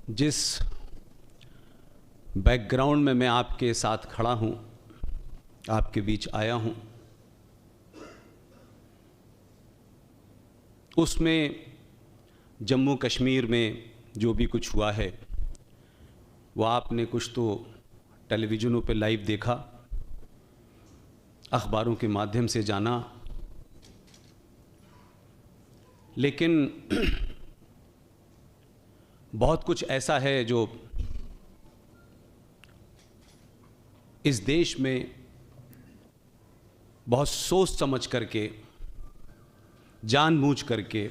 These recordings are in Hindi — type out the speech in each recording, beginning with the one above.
जिस बैकग्राउंड में मैं आपके साथ खड़ा हूं, आपके बीच आया हूं, उसमें जम्मू कश्मीर में जो भी कुछ हुआ है वो आपने कुछ तो टेलीविज़नों पे लाइव देखा, अखबारों के माध्यम से जाना, लेकिन बहुत कुछ ऐसा है जो इस देश में बहुत सोच समझ करके, जानबूझ करके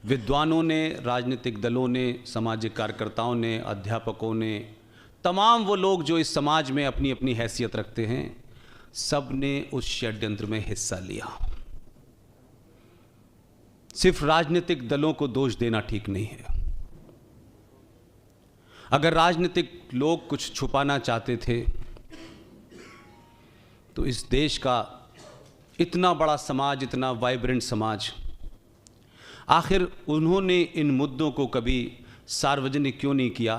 विद्वानों ने, राजनीतिक दलों ने, सामाजिक कार्यकर्ताओं ने, अध्यापकों ने, तमाम वो लोग जो इस समाज में अपनी अपनी हैसियत रखते हैं, सब ने उस षड्यंत्र में हिस्सा लिया। सिर्फ राजनीतिक दलों को दोष देना ठीक नहीं है। अगर राजनीतिक लोग कुछ छुपाना चाहते थे तो इस देश का इतना बड़ा समाज, इतना वाइब्रेंट समाज, आखिर उन्होंने इन मुद्दों को कभी सार्वजनिक क्यों नहीं किया,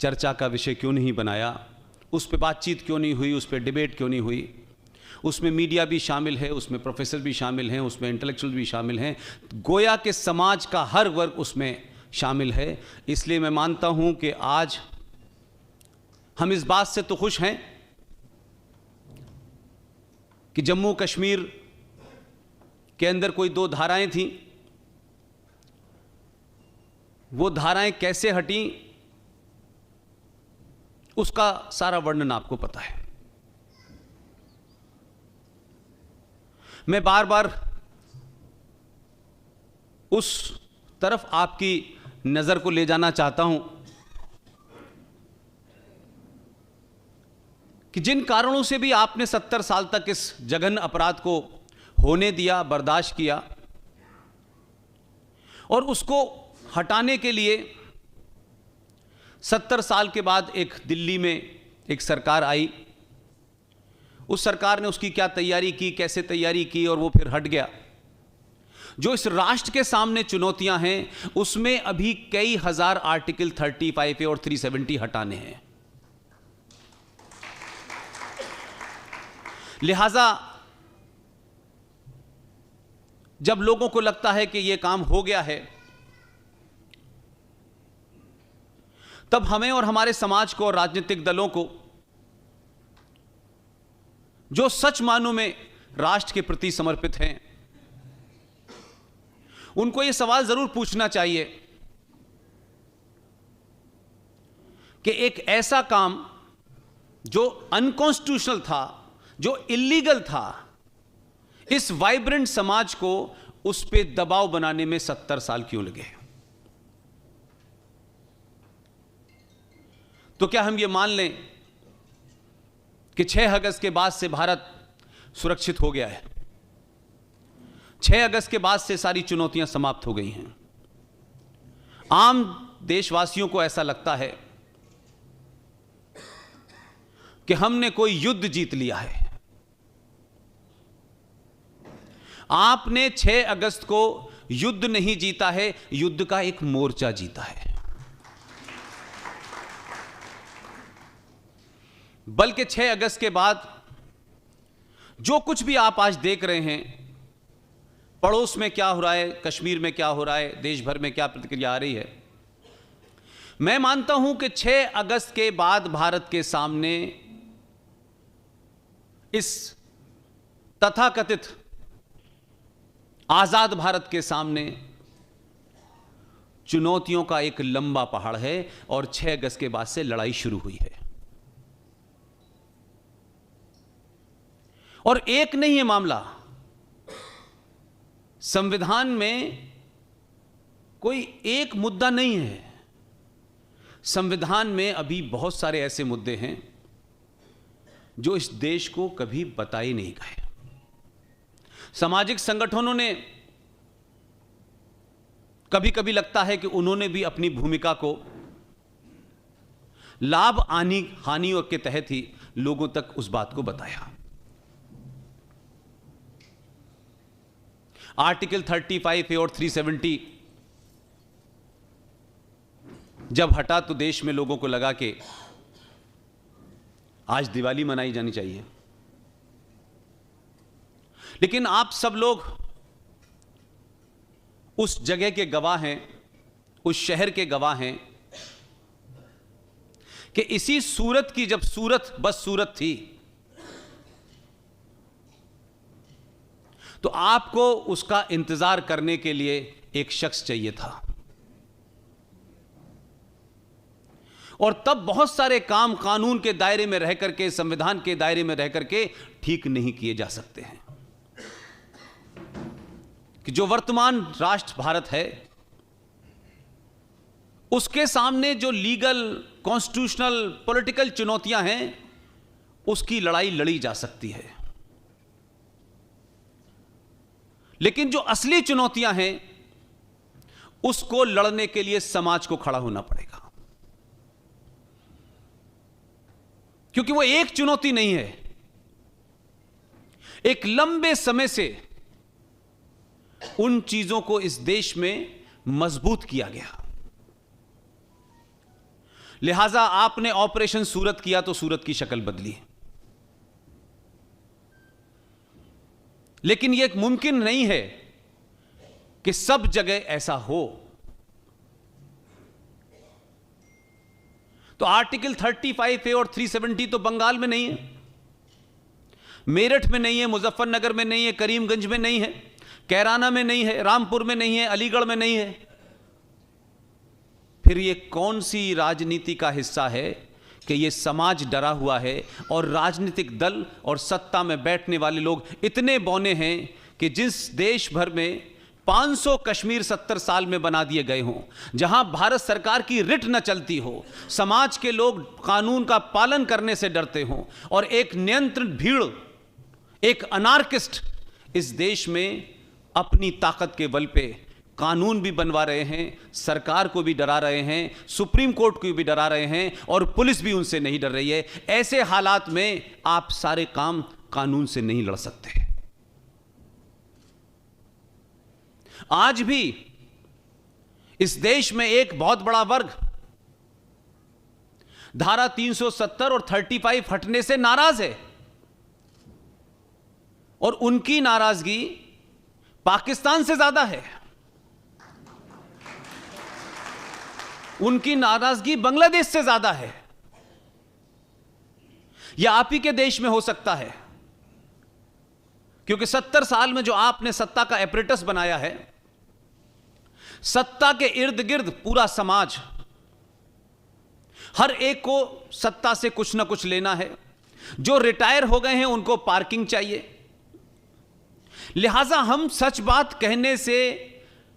चर्चा का विषय क्यों नहीं बनाया, उस पर बातचीत क्यों नहीं हुई, उस पर डिबेट क्यों नहीं हुई? उसमें मीडिया भी शामिल है, उसमें प्रोफेसर भी शामिल हैं, उसमें इंटेलेक्चुअल भी शामिल हैं, गोया के समाज का हर वर्ग उसमें शामिल है। इसलिए मैं मानता हूं कि आज हम इस बात से तो खुश हैं कि जम्मू कश्मीर के अंदर कोई दो धाराएं थीं, वो धाराएं कैसे हटीं उसका सारा वर्णन आपको पता है। मैं बार बार उस तरफ आपकी नजर को ले जाना चाहता हूं कि जिन कारणों से भी आपने 70 साल तक इस जघन्य अपराध को होने दिया, बर्दाश्त किया, और उसको हटाने के लिए 70 साल के बाद एक दिल्ली में एक सरकार आई। उस सरकार ने उसकी क्या तैयारी की, कैसे तैयारी की, और वो फिर हट गया। जो इस राष्ट्र के सामने चुनौतियां हैं उसमें अभी कई हजार आर्टिकल 35A और 370 हटाने हैं। लिहाजा जब लोगों को लगता है कि यह काम हो गया है, तब हमें और हमारे समाज को और राजनीतिक दलों को जो सच मानों में राष्ट्र के प्रति समर्पित हैं, उनको यह सवाल जरूर पूछना चाहिए कि एक ऐसा काम जो अनकॉन्स्टिट्यूशनल था, जो इल्लीगल था, इस वाइब्रेंट समाज को उस पे दबाव बनाने में 70 साल क्यों लगे? तो क्या हम ये मान लें कि 6 अगस्त के बाद से भारत सुरक्षित हो गया है? 6 अगस्त के बाद से सारी चुनौतियां समाप्त हो गई हैं। आम देशवासियों को ऐसा लगता है कि हमने कोई युद्ध जीत लिया है। आपने 6 अगस्त को युद्ध नहीं जीता है, युद्ध का एक मोर्चा जीता है। बल्कि 6 अगस्त के बाद जो कुछ भी आप आज देख रहे हैं, पड़ोस में क्या हो रहा है, कश्मीर में क्या हो रहा है, देश भर में क्या प्रतिक्रिया आ रही है, मैं मानता हूं कि 6 अगस्त के बाद भारत के सामने इस तथाकथित आजाद भारत के सामने चुनौतियों का एक लंबा पहाड़ है, और 6 अगस्त के बाद से लड़ाई शुरू हुई है। और एक नहीं है मामला, संविधान में कोई एक मुद्दा नहीं है। संविधान में अभी बहुत सारे ऐसे मुद्दे हैं जो इस देश को कभी बताए नहीं गए। सामाजिक संगठनों ने कभी कभी लगता है कि उन्होंने भी अपनी भूमिका को लाभ हानि के तहत ही लोगों तक उस बात को बताया। आर्टिकल 35A और 370 जब हटा तो देश में लोगों को लगा कि आज दिवाली मनाई जानी चाहिए। लेकिन आप सब लोग उस जगह के गवाह हैं, उस शहर के गवाह हैं कि इसी सूरत की जब सूरत बस सूरत थी तो आपको उसका इंतजार करने के लिए एक शख्स चाहिए था। और तब बहुत सारे काम कानून के दायरे में रह करके, संविधान के दायरे में रह करके ठीक नहीं किए जा सकते हैं। कि जो वर्तमान राष्ट्र भारत है उसके सामने जो लीगल, कॉन्स्टिट्यूशनल, पॉलिटिकल चुनौतियां हैं उसकी लड़ाई लड़ी जा सकती है। लेकिन जो असली चुनौतियां हैं उसको लड़ने के लिए समाज को खड़ा होना पड़ेगा, क्योंकि वो एक चुनौती नहीं है। एक लंबे समय से उन चीजों को इस देश में मजबूत किया गया। लिहाजा आपने ऑपरेशन सूरत किया तो सूरत की शक्ल बदली, लेकिन यह मुमकिन नहीं है कि सब जगह ऐसा हो। तो आर्टिकल 35A और 370 तो बंगाल में नहीं है, मेरठ में नहीं है, मुजफ्फरनगर में नहीं है, करीमगंज में नहीं है, कैराना में नहीं है, रामपुर में नहीं है, अलीगढ़ में नहीं है। फिर ये कौन सी राजनीति का हिस्सा है कि ये समाज डरा हुआ है और राजनीतिक दल और सत्ता में बैठने वाले लोग इतने बौने हैं कि जिस देश भर में 500 कश्मीर 70 साल में बना दिए गए हों, जहां भारत सरकार की रिट न चलती हो, समाज के लोग कानून का पालन करने से डरते हों और एक नियंत्रण भीड़, एक अनार्किस्ट इस देश में अपनी ताकत के बल पे कानून भी बनवा रहे हैं, सरकार को भी डरा रहे हैं, सुप्रीम कोर्ट को भी डरा रहे हैं और पुलिस भी उनसे नहीं डर रही है। ऐसे हालात में आप सारे काम कानून से नहीं लड़ सकते। आज भी इस देश में एक बहुत बड़ा वर्ग धारा 370 और 35 हटने से नाराज है और उनकी नाराजगी पाकिस्तान से ज्यादा है, उनकी नाराजगी बांग्लादेश से ज्यादा है। यह आप ही के देश में हो सकता है, क्योंकि 70 साल में जो आपने सत्ता का एपरेटस बनाया है, सत्ता के इर्द गिर्द पूरा समाज, हर एक को सत्ता से कुछ ना कुछ लेना है। जो रिटायर हो गए हैं उनको पार्किंग चाहिए। लिहाजा हम सच बात कहने से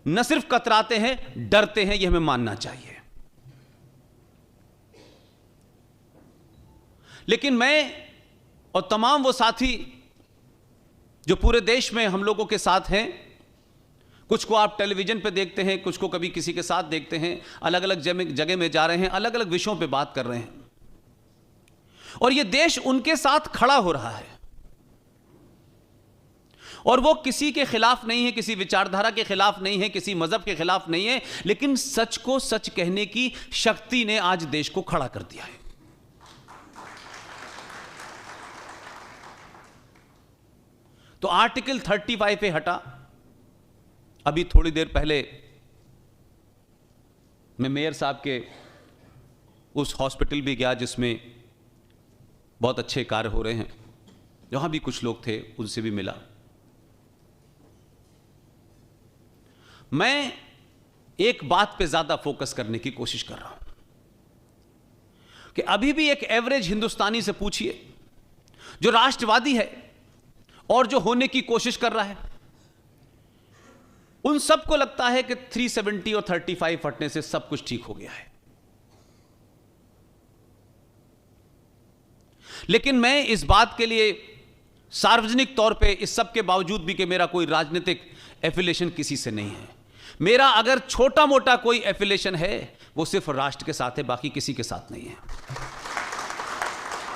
न सिर्फ कतराते हैं, डरते हैं, यह हमें मानना चाहिए। लेकिन मैं और तमाम वो साथी जो पूरे देश में हम लोगों के साथ हैं, कुछ को आप टेलीविजन पे देखते हैं, कुछ को कभी किसी के साथ देखते हैं, अलग अलग जगह में जा रहे हैं, अलग अलग विषयों पे बात कर रहे हैं और ये देश उनके साथ खड़ा हो रहा है। और वो किसी के खिलाफ नहीं है, किसी विचारधारा के खिलाफ नहीं है, किसी मजहब के खिलाफ नहीं है, लेकिन सच को सच कहने की शक्ति ने आज देश को खड़ा कर दिया है। तो आर्टिकल 35 पे हटा। अभी थोड़ी देर पहले मैं मेयर साहब के उस हॉस्पिटल भी गया जिसमें बहुत अच्छे कार्य हो रहे हैं, जहां भी कुछ लोग थे उनसे भी मिला। मैं एक बात पे ज्यादा फोकस करने की कोशिश कर रहा हूं कि अभी भी एक एवरेज हिंदुस्तानी से पूछिए जो राष्ट्रवादी है और जो होने की कोशिश कर रहा है, उन सबको लगता है कि 370 और 35 हटने से सब कुछ ठीक हो गया है। लेकिन मैं इस बात के लिए सार्वजनिक तौर पे, इस सब के बावजूद भी कि मेरा कोई राजनीतिक एफिलिएशन किसी से नहीं है, मेरा अगर छोटा मोटा कोई एफिलिएशन है वो सिर्फ राष्ट्र के साथ है, बाकी किसी के साथ नहीं है।